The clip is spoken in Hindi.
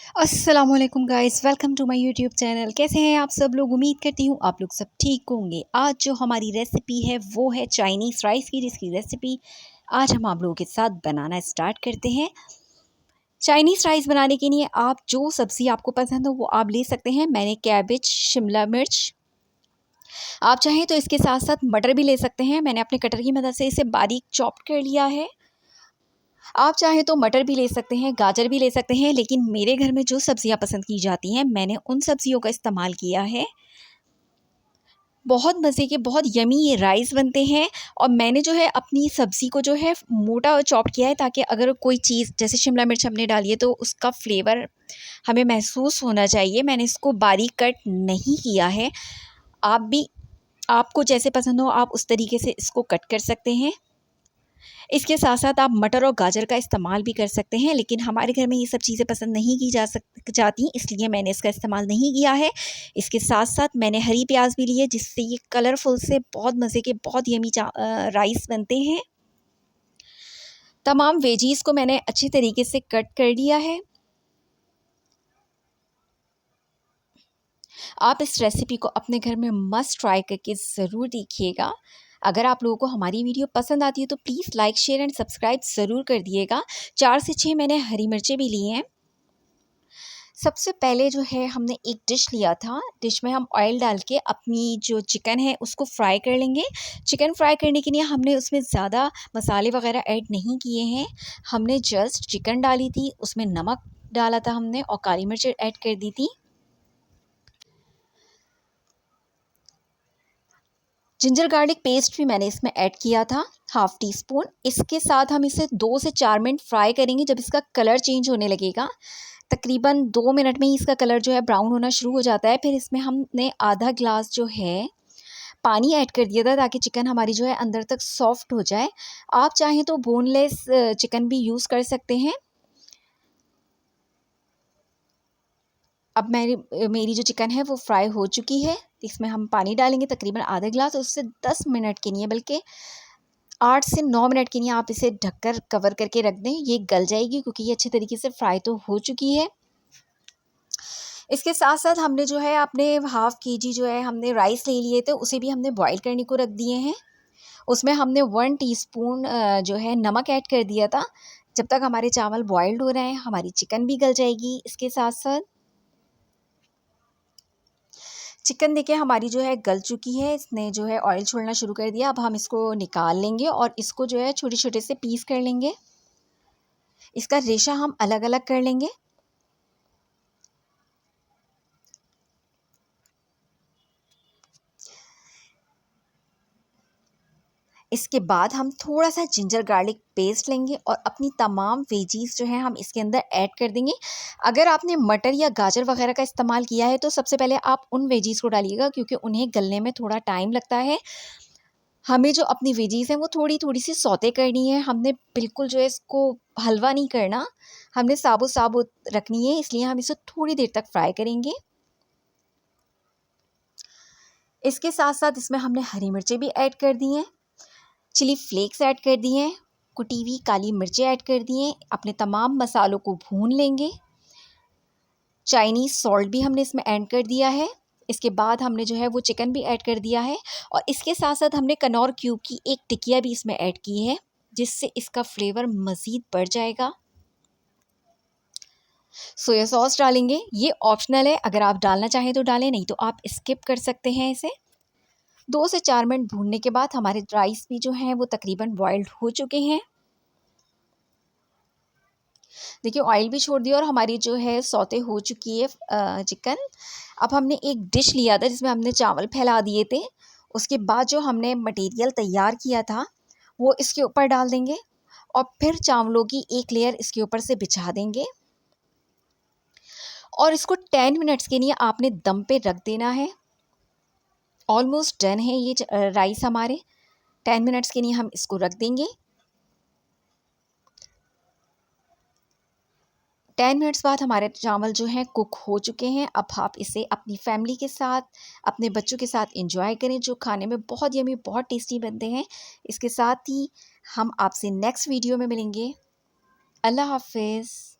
अस्सलामुअलैकुम guys, welcome to my YouTube channel. कैसे हैं आप सब लोग? उम्मीद करती हूँ आप लोग सब ठीक होंगे। आज जो हमारी रेसिपी है वो है चाइनीज़ राइस की, जिसकी रेसिपी आज हम आप लोगों के साथ बनाना स्टार्ट करते हैं। चाइनीज़ राइस बनाने के लिए आप जो सब्ज़ी आपको पसंद हो वो आप ले सकते हैं। मैंने कैबेज, शिमला मिर्च, आप चाहें तो इसके साथ साथ मटर भी ले सकते हैं। मैंने अपने कटर की मदद से इसे बारीक चॉप कर लिया है। आप चाहें तो मटर भी ले सकते हैं, गाजर भी ले सकते हैं, लेकिन मेरे घर में जो सब्ज़ियाँ पसंद की जाती हैं मैंने उन सब्ज़ियों का इस्तेमाल किया है। बहुत मज़े के, बहुत यमी ये राइस बनते हैं। और मैंने जो है अपनी सब्ज़ी को जो है मोटा चॉप किया है, ताकि अगर कोई चीज़ जैसे शिमला मिर्च हमने डाली है तो उसका फ्लेवर हमें महसूस होना चाहिए। मैंने इसको बारीक कट नहीं किया है। आप भी, आपको जैसे पसंद हो आप उस तरीके से इसको कट कर सकते हैं। इसके साथ साथ आप मटर और गाजर का इस्तेमाल भी कर सकते हैं, लेकिन हमारे घर में ये सब चीज़ें पसंद नहीं की जाती, इसलिए मैंने इसका इस्तेमाल नहीं किया है। इसके साथ साथ मैंने हरी प्याज भी ली है, जिससे ये कलरफुल से बहुत मज़े के, बहुत यमी राइस बनते हैं। तमाम वेजीज़ को मैंने अच्छी तरीके से कट कर लिया है। आप इस रेसिपी को अपने घर में मस्ट ट्राई करके ज़रूर देखिएगा। अगर आप लोगों को हमारी वीडियो पसंद आती है तो please like, share and subscribe ज़रूर कर दिएगा। 4 से 6 मैंने हरी मिर्चें भी ली हैं। सबसे पहले जो है हमने एक डिश लिया था। डिश में हम ऑयल डाल के अपनी जो चिकन है उसको फ्राई कर लेंगे। चिकन फ्राई करने के लिए हमने उसमें ज़्यादा मसाले वगैरह ऐड नहीं किए हैं। हमने जस्ट चिकन डाली थी, उसमें नमक डाला था हमने और काली मिर्च ऐड कर दी थी। जिंजर गार्लिक पेस्ट भी मैंने इसमें ऐड किया था, हाफ़ टी स्पून। इसके साथ हम इसे 2 से 4 मिनट फ्राई करेंगे। जब इसका कलर चेंज होने लगेगा, तकरीबन 2 मिनट में ही इसका कलर जो है ब्राउन होना शुरू हो जाता है, फिर इसमें हमने आधा ग्लास जो है पानी ऐड कर दिया था, ताकि चिकन हमारी जो है अंदर तक सॉफ्ट हो जाए। आप चाहें तो बोनलेस चिकन भी यूज़ कर सकते हैं। अब मेरी जो चिकन है वो फ्राई हो चुकी है। इसमें हम पानी डालेंगे तकरीबन आधा गिलास, और उससे 10 मिनट के लिए, बल्कि 8 से 9 मिनट के लिए आप इसे ढककर कवर करके रख दें। ये गल जाएगी क्योंकि ये अच्छे तरीके से फ्राई तो हो चुकी है। इसके साथ साथ हमने जो है अपने हाफ़ केजी जो है हमने राइस ले लिए थे, उसे भी हमने बॉईल करने को रख दिए हैं। उसमें हमने 1 टीस्पून जो है नमक ऐड कर दिया था। जब तक हमारे चावल बॉइल्ड हो रहे हैं हमारी चिकन भी गल जाएगी। इसके साथ साथ चिकन देखिए हमारी जो है गल चुकी है, इसने जो है ऑयल छोड़ना शुरू कर दिया। अब हम इसको निकाल लेंगे और इसको जो है छोटे-छोटे से पीस कर लेंगे। इसका रेशा हम अलग-अलग कर लेंगे। इसके बाद हम थोड़ा-सा जिंजर गार्लिक पेस्ट लेंगे और अपनी तमाम वेजीज़ जो हैं हम इसके अंदर ऐड कर देंगे। अगर आपने मटर या गाजर वगैरह का इस्तेमाल किया है तो सबसे पहले आप उन वेजीज़ को डालिएगा, क्योंकि उन्हें गलने में थोड़ा टाइम लगता है। हमें जो अपनी वेजीज़ हैं वो थोड़ी-थोड़ी सी सौते करनी है। हमने बिल्कुल जो है इसको हलवा नहीं करना, हमने साबुत-साबुत रखनी है, इसलिए हम इसे थोड़ी देर तक फ्राई करेंगे। इसके साथ-साथ इसमें हमने हरी मिर्चें भी ऐड कर दी हैं, चिली फ्लेक्स ऐड कर दिए हैं, कुटी हुई काली मिर्चें ऐड कर दी हैं। अपने तमाम मसालों को भून लेंगे। चाइनीज़ सॉल्ट भी हमने इसमें ऐड कर दिया है। इसके बाद हमने जो है वो चिकन भी ऐड कर दिया है, और इसके साथ-साथ हमने कनौर क्यूब की एक टिकिया भी इसमें ऐड की है, जिससे इसका फ्लेवर मज़ीद बढ़ जाएगा। सोया सॉस डालेंगे, ये ऑप्शनल है, अगर आप डालना चाहें तो डालें, नहीं तो आप स्किप कर सकते हैं इसे। 2 से 4 मिनट भूनने के बाद हमारे राइस भी जो हैं वो तकरीबन बॉइल्ड हो चुके हैं। देखिए ऑयल भी छोड़ दिया और हमारी जो है सौते हो चुकी है चिकन। अब हमने एक डिश लिया था जिसमें हमने चावल फैला दिए थे। उसके बाद जो हमने मटेरियल तैयार किया था वो इसके ऊपर डाल देंगे, और फिर चावलों की एक लेयर इसके ऊपर से बिछा देंगे, और इसको 10 मिनट्स के लिए आपने दम पे रख देना है। ऑलमोस्ट डन है ये राइस हमारे। 10 मिनट्स के लिए हम इसको रख देंगे। 10 मिनट्स बाद हमारे चावल जो हैं कुक हो चुके हैं। अब आप इसे अपनी फैमिली के साथ, अपने बच्चों के साथ एंजॉय करें, जो खाने में बहुत यमी, बहुत टेस्टी बनते हैं। इसके साथ ही हम आपसे नेक्स्ट वीडियो में मिलेंगे। अल्लाह हाफ़िज़।